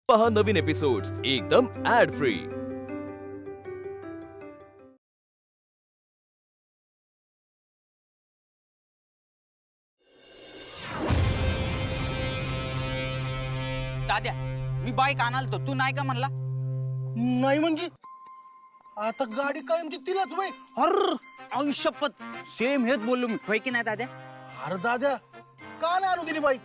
पहा नवीन एपिसोड्स एकदम add free. दाद्या, मी बाईक आणाल तू नाही का म्हणला? नाही म्हणजे आता गाडी कायमची तिलाच बाई. अर आयुष्यपत सेम हेच बोललो मी, होय की नाही दाद्या? अरे दाद्या का नाही आणू दिली बाईक?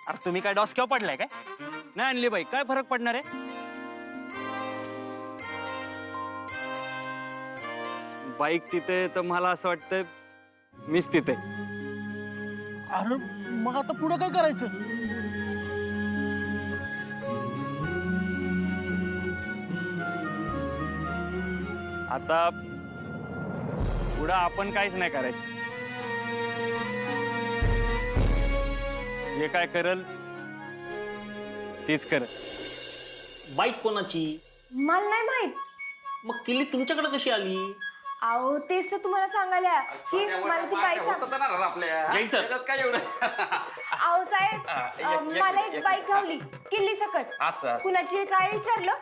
अरे तुम्ही काय डॉसक्यावर पडलाय काय? नाही आणली बाईक, काय फरक पडणार आहे? बाईक तिथे तर मला असं वाटतं मीच तिथे. अरे मग आता पुढे काय करायचं? आता पुढं आपण काहीच नाही करायचं. जे काय करल तीच करल. बाईक कोणाची? मला नाही माहित. मग किल्ली तुमच्याकडे कशी आली? अहो तेच तर तुम्हाला सांगायला की मला ती बाईक काय एवढं? अहो साहेब मला एक बाईक हवली किल्ली सकट. कुणाची काय विचारलं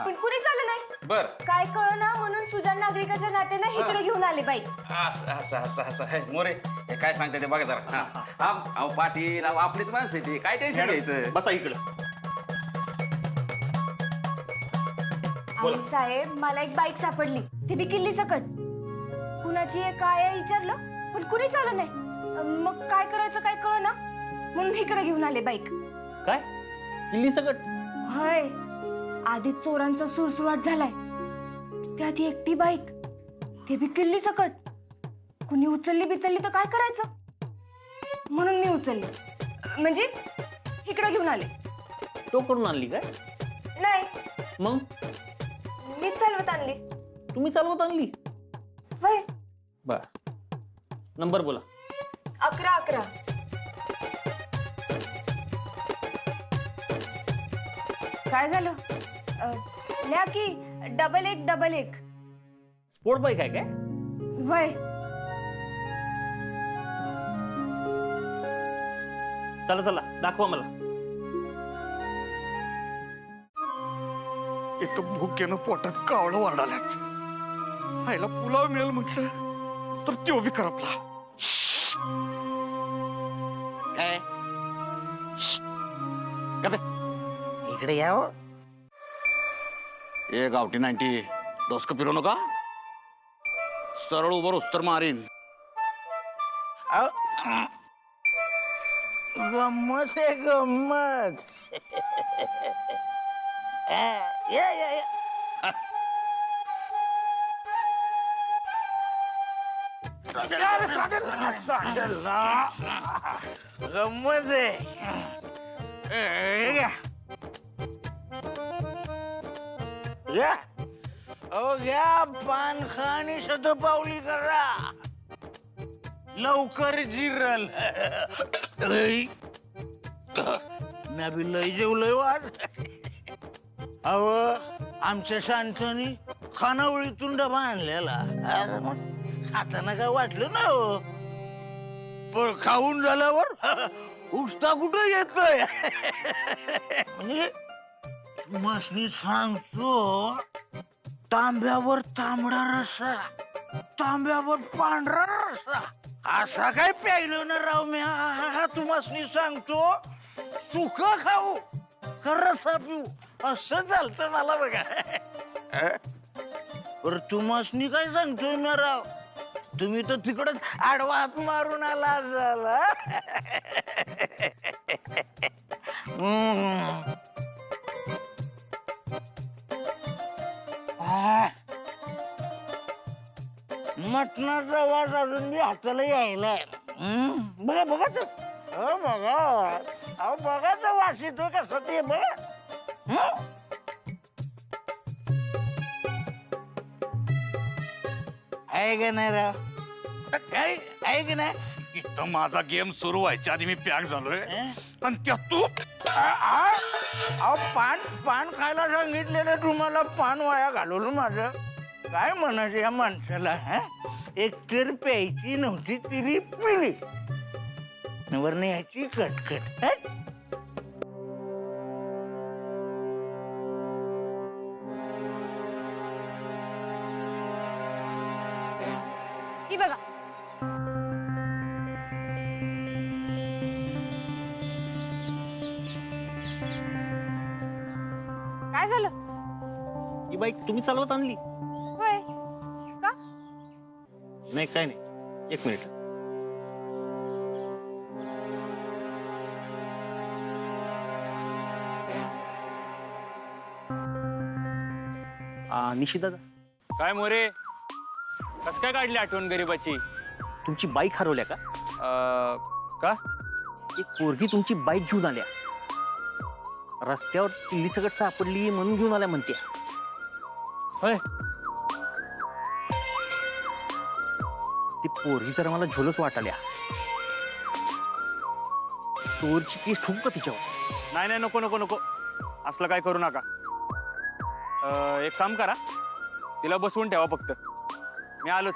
पण कुणी चालू नाही. बर काय कळना म्हणून सुजाण नागरिकाच्या नात्यानं इकडे घेऊन आले बाईक. असं मोरे हे काय सांगते ते बघा जरा. अहो पाटील आपलीच माणसं ते काय टेन्शन घ्यायचं. बसा इकडं. अहो साहेब मला एक बाईक सापडली ती बी किल्ली सकट. कुणाची काय आहे विचारलं पण कुणी चालू नाही. मग काय करायचं काय कळना म्हणून इकडे घेऊन आले बाईक. काय किल्ली सकट? होय आधी चोरांचा सुरसुराट झालाय त्यात एकटी बाईक ते बी किल्ली सकट. कुणी उचलली बिचलली तर काय करायचं म्हणून मी उचलली म्हणजे इकडे घेऊन आले. तो करून आणली काय? नाही मग मीच चालवत आणली. तुम्ही चालवत आणली? होय. बर नंबर बोला. 1111. काय झालं? लिहा की 1111. स्पोर्ट बाईक आहे काय? होय. चला चला दाखवा मला. एक भुकेनं पोटात कावळं वाढाल्यात. आईला पुलाव मिळेल म्हटलं तर तो बी करपला. काय इकडे या. ए गावठी 90 डोसकं फिरवू नका. सरळ उभं उस्तर मारीन. गम्मत आहे गम्मत. गम्मत घ्या पान खाणी शतपावली करा लवकर जिरल. मी बी लय जेवलंय वाज. अहो आमच्या शांतनी खानावळीतून डबा आणलेला खाताना काय वाटलं ना हो. पण खाऊन झाल्यावर उठता कुठं येतोय. म्हणजे तुम्हाला सांगतो तांब्यावर तांबडा रस्सा तांब्यावर पांढरा रस्सा असा काय प्यायलो ना राव मी. तुम्हाला सांगतो सुख खाऊ का रस्सा पिऊ असं चालतं मला बघा. बरं तुम्हाला काय सांगतोय ना राव. तुम्ही तर तिकडच आडवा हात मारून आला झाला. मटणाचा वास अजून बी हाताला यायलाय. बघा बघा तर बघा अहो बघा तर वास येतो कसं ते बघा. आहे का नाही राव? आहे की नाही? इथं माझा गेम सुरू व्हायच्या आधी मी पॅक झालोय आणि त्यात तू अहो पान पान खायला सांगितलेलं तुम्हाला पान वाया घालवलं माझं. काय म्हणायचं या माणसाला? एक तर प्यायची नव्हती तरी पिली. वरनं याची कटकट. ही बघा. काय झालं? ही बाईक तुम्ही चालवत आणली? होय. का? नाही काय नाही, एक मिनिट. निशिदादा, काय मोरे, कस काय काढली आठवण गरीबाची? तुमची बाईक हरवल्या का? का? एक पोरगी तुमची बाईक घेऊन आल्या, रस्त्यावर किल्ली सकट सापडली म्हणून घेऊन आल्या म्हणते. होय. ती पोरगी जरा मला झोलच वाटाल्या. चोरची केस ठोकू का तिच्यावर? नाही नाही, नको नको नको, असलं काय करू नका. एक काम करा, तिला बसवून ठेवा फक्त, मी आलोच.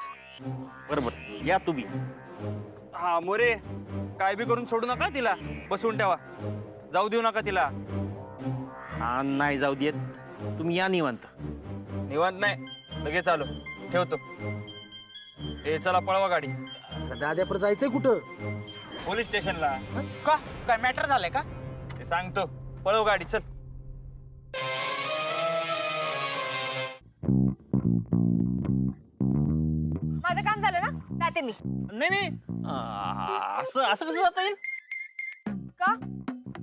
बरोबर, या तुम्ही. हा मोरे, काय बी करून सोडू नका तिला, बसवून ठेवा, जाऊ देऊ नका तिला. नाही जाऊ देत, तुम्ही या निवांत. निवांत नाही, लगेच आलो, ठेवतो. ए चला, पळवा गाडी. दाद्यापर जायचंय कुठं? पोलीस स्टेशनला. का काय मॅटर झालंय का? ते सांगतो, पळव गाडी, चल. माझं काम झालं ना, जाते मी. नाही नाही, असं असं कसं जाता येईल? का?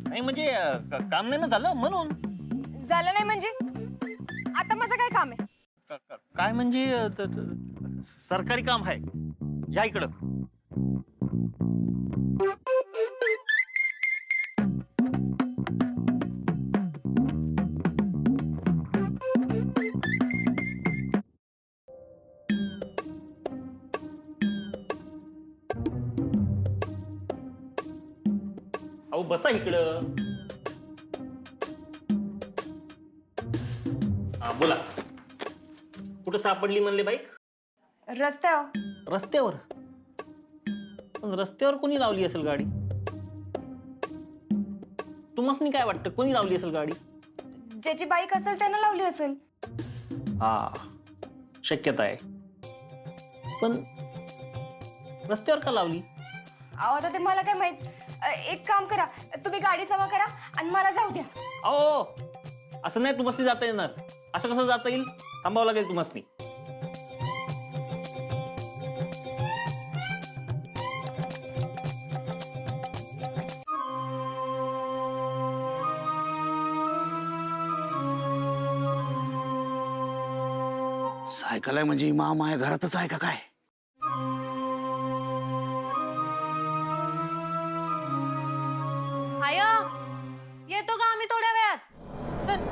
नाही म्हणजे काम नाही ना झालं म्हणून. झालं नाही म्हणजे? आता माझं काय काम आहे? काय म्हणजे सरकारी काम आहे, या इकडं. अहो बसा इकडं. बोला, कुठं सापडली म्हणले बाईक? रस्त्यावर. रस्त्यावर? पण रस्त्यावर कोणी लावली असेल गाडी? तुम्हाला काय वाटतं, कोणी लावली असेल गाडी? ज्याची बाईक असेल त्यानं लावली असेल. हा, शक्यता आहे. पण रस्त्यावर का लावली? अहो आता ते मला काय माहित. एक काम करा, तुम्ही गाडी जमा करा आणि मला जाऊ द्या. अहो असं नाही, तुम्हाला जाता येणार. असं कसं जाता येईल? थांबावं लागेल तुम्हाला. सायकल आहे म्हणजे मामा आहे घरातच आहे का काय? आय येतो का आम्ही थोड्या वेळात? चल.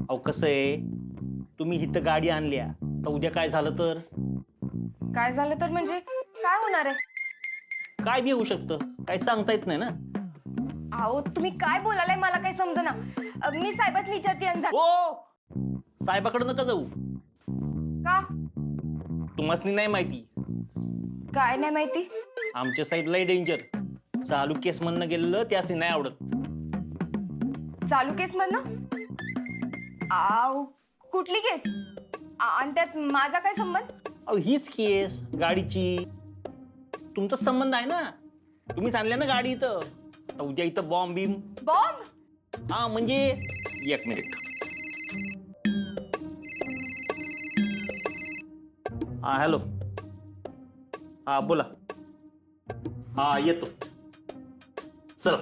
अहो कसं आहे, तुम्ही इथं गाडी आणल्या तर उद्या काय झालं तर? काय झालं तर म्हणजे काय होणार आहे? काय बी होऊ शकतं, काही सांगता येत नाही ना. अहो तुम्ही काय बोलालाय मला काही समजेना. मी साहेबांनी विचारते आणि जा. हो, साहेबाकडे नका जाऊ. का? तुम्हाला नाही माहिती, काय नाही माहिती? आमच्या साईडला डेंजर. चालू केस म्हणणं गेलेलं त्यास नाही आवडत. चालू केस म्हणणं? आव, कुठली केस? आणि त्यात माझा काय संबंध? अहो हीच केस गाडीची. तुमचा संबंध आहे ना, तुम्हीच आणल्या ना गाडी इथं. तर उद्या इथं बॉम्ब बिम. बॉम्ब? हा म्हणजे, एक मिनिट. हा हॅलो. हा बोला. हा येतो, चला.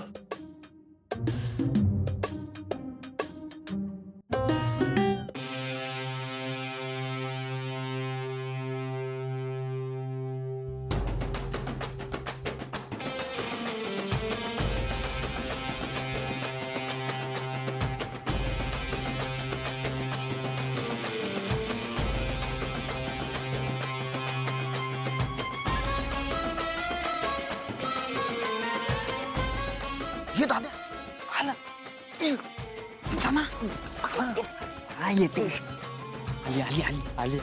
येते आली आली आली आली.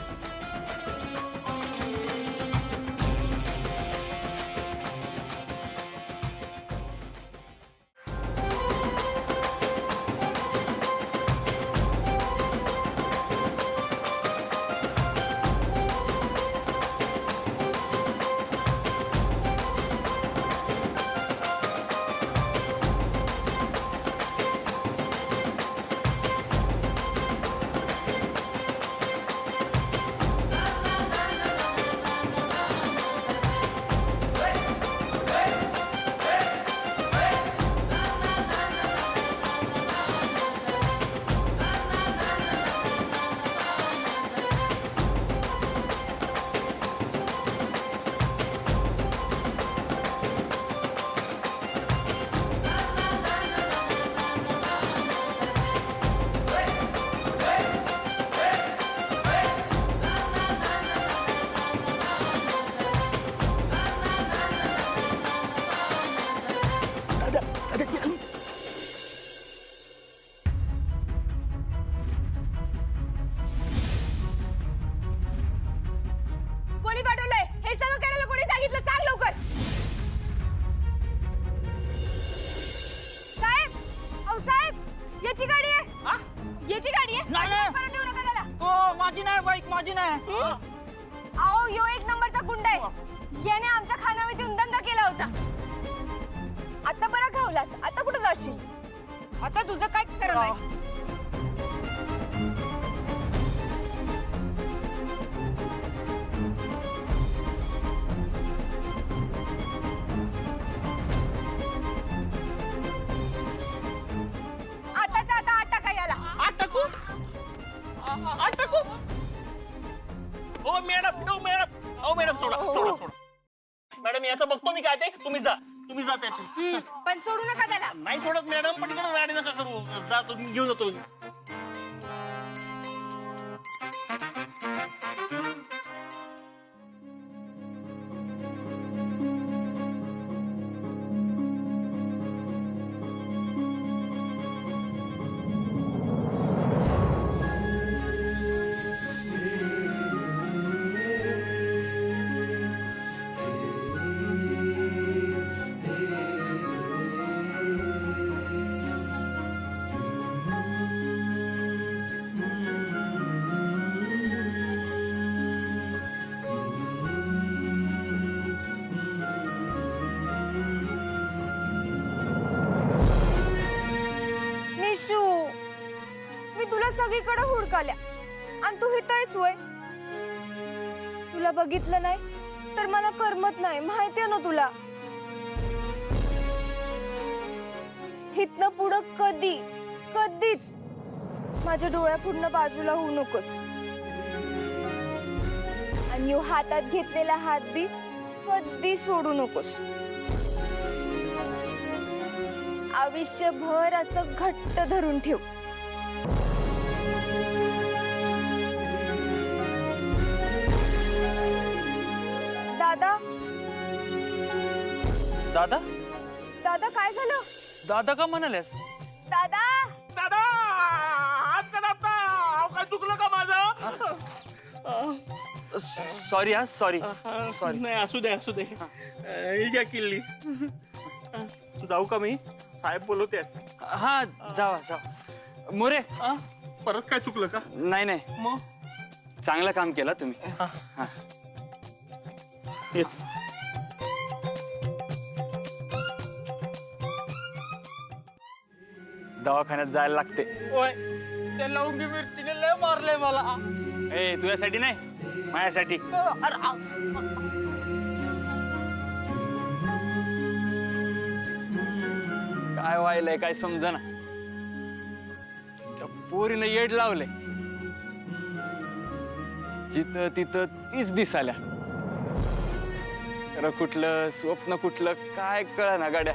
कोणी पाठवलंय हे सगळं करायला? कोणी सांगितलं? सांग लवकर. साहेब, अहो साहेब, याची गाडी आहे. याची गाडी आहे. परत देऊ नका त्याला. हो माझी नाही बाईक, माझी नाही. अहो यो 1 नंबरचा गुंड आहे. याने आमच्या खानावळीत दंगा केला होता. आता बरा घावलास. आता कुठं जाशील? आता तुझं काय खरं नाही. आताच्या आता आठ टाका याला. आठ टाकू. हो मॅडम, हो मॅडम, हो मॅडम, सोडा सोडा सोडा. मॅडम याचं बघतो मी काय ते. तुम्ही जा त्याच्या. पण सोडू नका त्याला. नाही सोडत मॅडम, पण इकडे गाडी नका करू. जातो घेऊन जातो. मी तुला सगळीकडे हुडकाल्या आणि तू हिथंच होय. तुला बघितलं नाही तर मला करमत नाही, माहितीये ना तुला. हितनं पुढं कधीच माझ्या डोळ्यापुढनं बाजूला होऊ नकोस. आणि यो हातात घेतलेला हात बी कधी सोडू नकोस. आयुष्यभर असं घट्ट धरून ठेव. दादा, दादा दादा काय झालं? दादा का म्हणाल्यास? दादा, दादा हात का दाबता? काय चुकलं का माझं? सॉरी हा, सॉरी. नाही असू दे. ही घ्या किल्ली. जाऊ का मी? साहेब बोलवते. हा जावा. मोरे, परत काय चुकलं का? नाही मग चांगलं काम केलं तुम्ही. हा. दवाखान्यात जायला लागते. ओय, त्या लवंगी मिरचीने लय मारलंय मला. ए तुझ्यासाठी नाही, माझ्यासाठी. काय व्हायलंय काय समजना. त्या पोरीनं येड लावलंय. जिथं तिथं तीच दिसाल्या. खरं कुठलं स्वप्न कुठलं काय कळना गाड्या.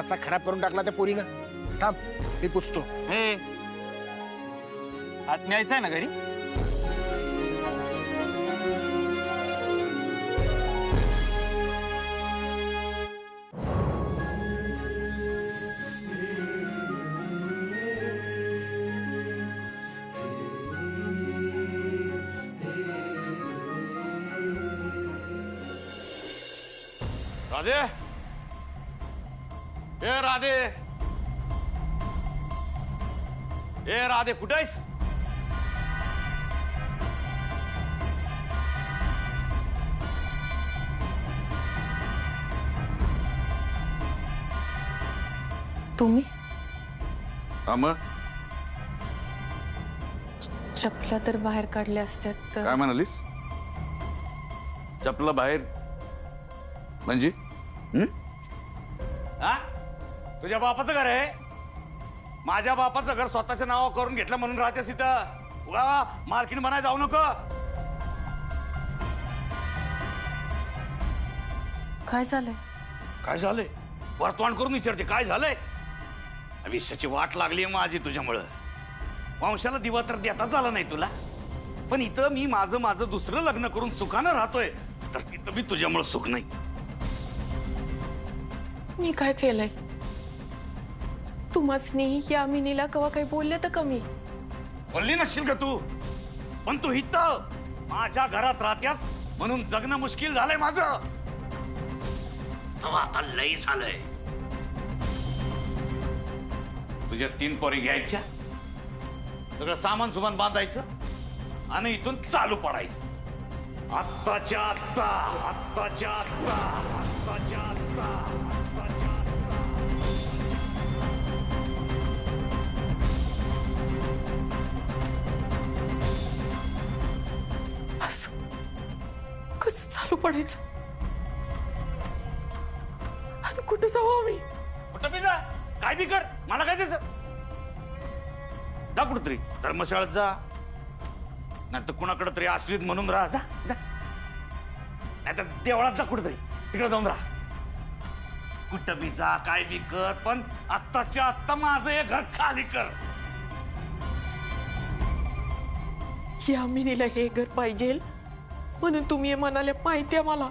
असा खराब करून टाकला त्या पोरीनं. थांब मी पुसतो. हे हात न्यायचा आहे ना घरी. राधे, ए राधे, ए राधे कुठे आहेस? तुम्ही मग चपला तर बाहेर काढल्या असत्यात तर. काय म्हणालीस? चपला बाहेर म्हणजे? तुझ्या बापाचं घर आहे. माझ्या बापाचं घर स्वतःच्या नावा करून घेतलं म्हणून राहतेस इथं. उगा मालकीण बनाय जाऊ नको. काय झालंय? काय झालंय? वर्तवान करून विचारते काय झालंय? आयुष्याची वाट लागली माझी तुझ्यामुळं. वंशाला दिवा तर देताच आला नाही तुला. पण इथं मी माझं दुसरं लग्न करून सुखानं राहतोय, तर तिथं मी तुझ्यामुळं सुख नाही. मी काय केलंय? तुम्हासनी यामिनीला कवा काही बोलले तर कमी बोलली नसशील का तू? पण तू इथं माझ्या घरात राहत्यास म्हणून जगणं मुश्किल झालंय माझं. आता लई झालंय. तुझ्या 3 पोरी घ्यायच्या, सगळं सामान सुमान बांधायचं आणि इथून चालू पडायचं. आत्ताच्या आत्ता, आत्ताच्या आत्ता, आत्ताच्या आत्ता, आत्ताच्या आत्ता. असं कसं चालू पडायचं? आणि कुठं जाऊ आम्ही? कुठं बी जा, काय बी कर, मला काय द्यायचं? जा कुठतरी धर्मशाळेत जा, नाही तर कुणाकडे तरी आश्रित म्हणून राहा. जा जा, नाही तर देवळात जा कुठतरी, तिकडे जाऊन राहा. कुठं बी जा, काय बी कर, पण आत्ताच्या आत्ता माझं हे घर खाली कर. यामिनीला हे घर पाहिजे म्हणून तुम्ही हे म्हणाले माहिती आहे मला.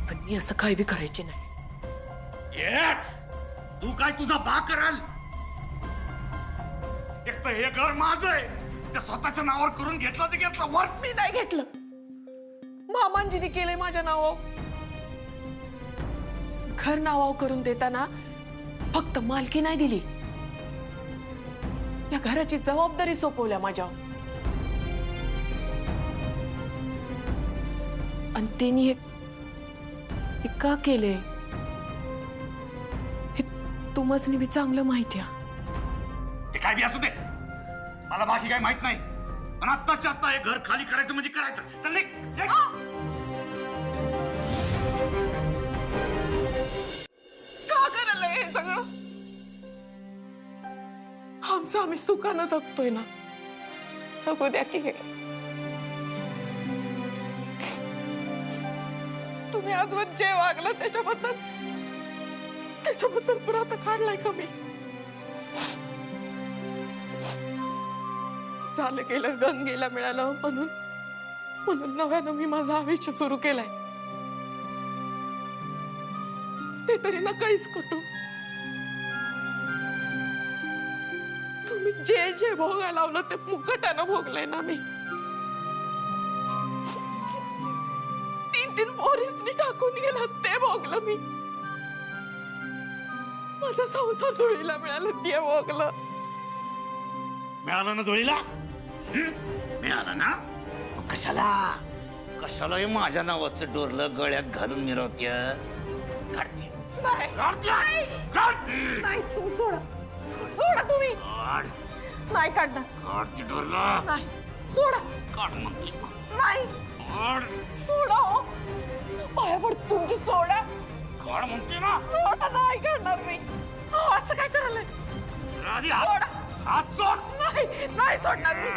पण मी असं काय बी करायचे नाही. तू काय तुझा बा कराल? एक तर हे घर माझं आहे, ते स्वतःच्या नावावर करून घेतलं ते घेतलं. वर मी नाही घेतलं, मामांजीने केलंय माझ्या नावावर. घर नावावर करून देताना फक्त मालकी नाही दिली, या घराची जबाबदारी सोपवल्या माझ्यावर. आणि त्यांनी हे का केले हे तुम्हासनी बी चांगलं माहिती आहे. ते काय बी असू दे, मला बाकी काय माहित नाही. पण आत्ताच्या आत्ता हे घर खाली करायचं म्हणजे करायचं. चल निघ, निघ. का करायला हे सगळं? आमचं आम्ही सुखानं जगतोय ना, जगू द्या की. तुम्ही आजवर जे वागलं त्याच्याबद्दल पुरात काढलाय का मी? झालं गेलं गंगेला मिळालं म्हणून नव्यानं मी माझं आयुष्य सुरू केलंय. ते तरी ना काहीच कटू. तुम्ही जे जे भोगायला लावलं ते मुकटानं भोगलंय ना मी. 3 पोरीसनी टाकून गेला ते भोगलं मी. माझा संसार धुळीला मिळाला ते भोगलं. मिळालं ना धुळीला? मिळालं ना? कशाला कशाला हे माझ्या नावाचं डोरलं गळ्यात घालून मिरवतेस? काढते नाही, तुम्ही सोडा तुम्ही. नाही काढणार. काढते डोरलं. नाही, सोडा. काढ म्हणते. नाही, सोडा. हो, पाया पडतो तुमची. सोडा. काढ म्हणते ना. सोडा. नाही काढणार मी. असं काय करायला? हात सोड. नाही सोडणार मी.